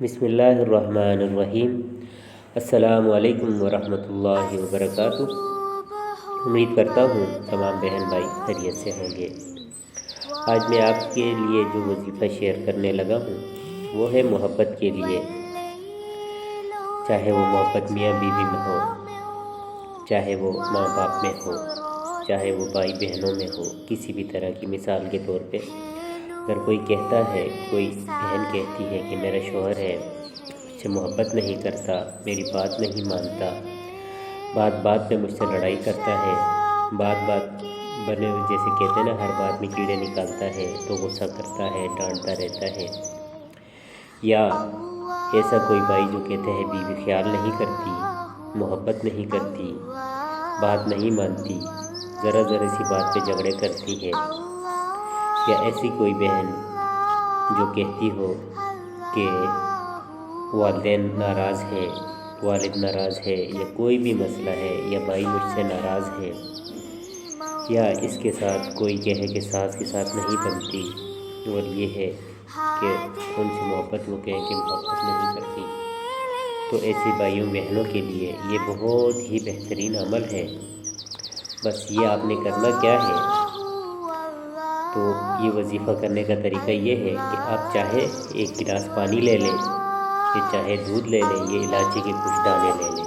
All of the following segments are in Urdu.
بسم اللہ الرحمن الرحیم۔ السلام علیکم ورحمۃ اللہ وبرکاتہ۔ امید کرتا ہوں تمام بہن بھائی خیریت سے ہوں گے۔ آج میں آپ کے لیے جو وظیفہ شیئر کرنے لگا ہوں وہ ہے محبت کے لیے، چاہے وہ محبت میاں بیوی میں ہو، چاہے وہ ماں باپ میں ہو، چاہے وہ بھائی بہنوں میں ہو، کسی بھی طرح کی۔ مثال کے طور پہ اگر کوئی کہتا ہے، کوئی بہن کہتی ہے کہ میرا شوہر ہے، مجھ سے محبت نہیں کرتا، میری بات نہیں مانتا، بات بات پہ مجھ سے لڑائی کرتا ہے، بات بات بنے جیسے کہتے ہیں نا ہر بات میں کیڑے نکالتا ہے، تو غصہ کرتا ہے، ڈانٹتا رہتا ہے۔ یا ایسا کوئی بھائی جو کہتے ہیں بیوی خیال نہیں کرتی، محبت نہیں کرتی، بات نہیں مانتی، ذرا ذرا سی بات پہ جھگڑے کرتی ہے۔ یا ایسی کوئی بہن جو کہتی ہو کہ والدین ناراض ہیں، والد ناراض ہے، یا کوئی بھی مسئلہ ہے، یا بھائی مجھ سے ناراض ہے، یا اس کے ساتھ کوئی کہے کہ ساس کے ساتھ نہیں بنتی، اور یہ ہے کہ ان سے محبت وہ کہیں کہ محبت نہیں کرتی، تو ایسی بھائیوں بہنوں کے لیے یہ بہت ہی بہترین عمل ہے۔ بس یہ آپ نے کرنا کیا ہے، تو یہ وظیفہ کرنے کا طریقہ یہ ہے کہ آپ چاہے ایک گلاس پانی لے لیں، یا چاہے دودھ لے لیں، یہ الائچی کے کچھ دانے لے لیں،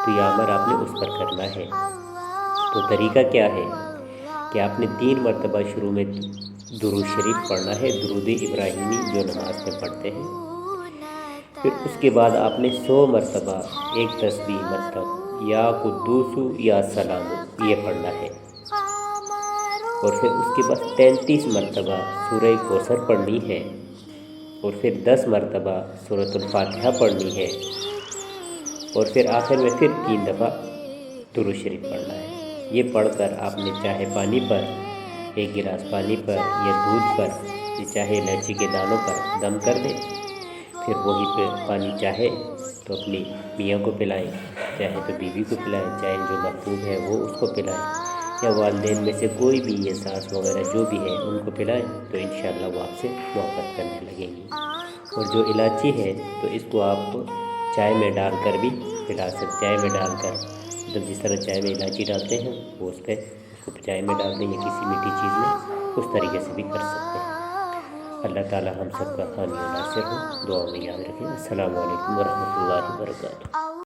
تو یہ عمل آپ نے اس پر کرنا ہے۔ تو طریقہ کیا ہے کہ آپ نے 3 مرتبہ شروع میں درود شریف پڑھنا ہے، درود ابراہیمی جو نماز میں پڑھتے ہیں۔ پھر اس کے بعد آپ نے 100 مرتبہ ایک تسبیح مطلب یا قدوس یا سلام یہ پڑھنا ہے، اور پھر اس کے بعد 33 مرتبہ سورہ کوثر پڑھنی ہے، اور پھر 10 مرتبہ سورۃ الفاتحہ پڑھنی ہے، اور پھر آخر میں پھر 3 دفعہ درود شریف پڑھنا ہے۔ یہ پڑھ کر آپ نے چاہے پانی پر، ایک گلاس پانی پر، یا دودھ پر، یا چاہے الائچی کے دانوں پر دم کر دیں، پھر وہی پہ پانی چاہے تو اپنی میاں کو پلائیں، چاہے تو بیوی کو پلائیں، چاہے جو مخطوب ہے وہ اس کو پلائیں، یا والدین میں سے کوئی بھی، یہ ساس وغیرہ جو بھی ہے ان کو پلائیں، تو انشاءاللہ وہ آپ سے محبت کرنے لگیں گی۔ اور جو الائچی ہے تو اس کو آپ چائے میں ڈال کر بھی پلا سکتے، چائے میں ڈال کر مطلب جس طرح چائے میں الائچی ڈالتے ہیں وہ اس کو چائے میں ڈال دیں، یا کسی میٹھی چیز میں، اس طریقے سے بھی کر سکتے ہیں۔ اللہ تعالی ہم سب کا حامی و ناصر ہو، دعاؤں میں یاد رکھیں۔ السلام علیکم ورحمۃ اللہ وبرکاتہ۔